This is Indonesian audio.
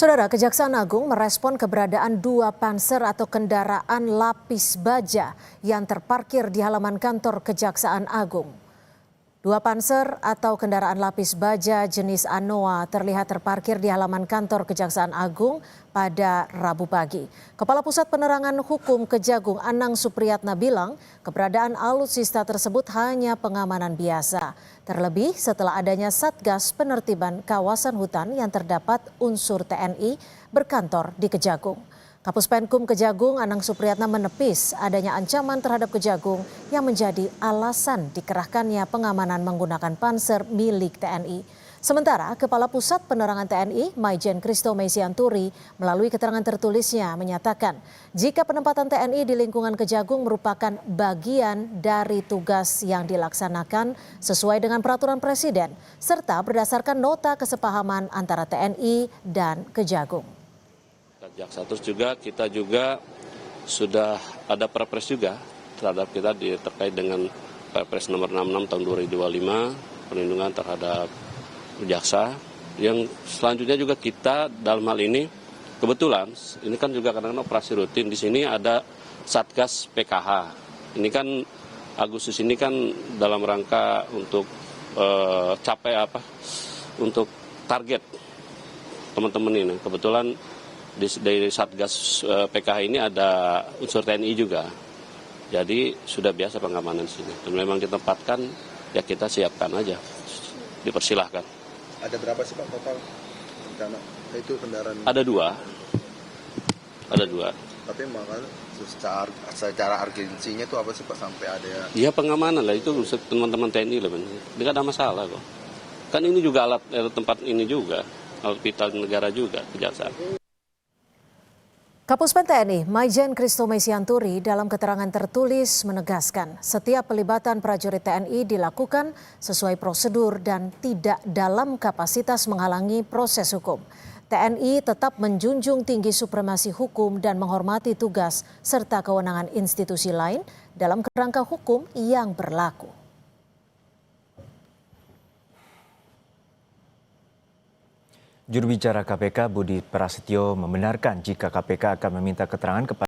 Saudara, Kejaksaan Agung merespon keberadaan 2 panser atau kendaraan lapis baja yang terparkir di halaman kantor Kejaksaan Agung. 2 panser atau kendaraan lapis baja jenis Anoa terlihat terparkir di halaman kantor Kejaksaan Agung pada Rabu pagi. Kepala Pusat Penerangan Hukum Kejagung Anang Supriyatna bilang keberadaan alutsista tersebut hanya pengamanan biasa. Terlebih setelah adanya Satgas Penertiban Kawasan Hutan yang terdapat unsur TNI berkantor di Kejagung. Kapus Penkum Kejagung Anang Supriyatna menepis adanya ancaman terhadap Kejagung yang menjadi alasan dikerahkannya pengamanan menggunakan panser milik TNI. Sementara Kepala Pusat Penerangan TNI Maijen Christo Meisianturi melalui keterangan tertulisnya menyatakan jika penempatan TNI di lingkungan Kejagung merupakan bagian dari tugas yang dilaksanakan sesuai dengan peraturan Presiden serta berdasarkan nota kesepahaman antara TNI dan Kejagung. Jaksa terus juga kita juga sudah ada perpres juga terhadap kita terkait dengan perpres nomor 66 tahun 2025 perlindungan terhadap jaksa yang selanjutnya juga kita dalam hal ini kebetulan ini kan juga kadang-kadang operasi rutin di sini ada Satgas PKH. Ini kan Agustus ini kan dalam rangka untuk untuk target teman-teman ini kebetulan dari Satgas PKH ini ada unsur TNI juga, jadi sudah biasa pengamanan di sini. Dan memang ditempatkan, ya kita siapkan aja, dipersilahkan. Ada berapa sih Pak total rencana? Itu kendaraan? Ada dua. Tapi makanya secara urgensinya itu apa sih Pak sampai ada? Ya pengamanan lah itu teman-teman TNI lah benar. Tidak ada masalah kok. Kan ini juga alat tempat ini juga, alat vital negara juga kejaksaan. Kapuspen TNI Maijen Christo Meisianturi dalam keterangan tertulis menegaskan setiap pelibatan prajurit TNI dilakukan sesuai prosedur dan tidak dalam kapasitas menghalangi proses hukum. TNI tetap menjunjung tinggi supremasi hukum dan menghormati tugas serta kewenangan institusi lain dalam kerangka hukum yang berlaku. Juru bicara KPK Budi Prasetyo membenarkan jika KPK akan meminta keterangan kepada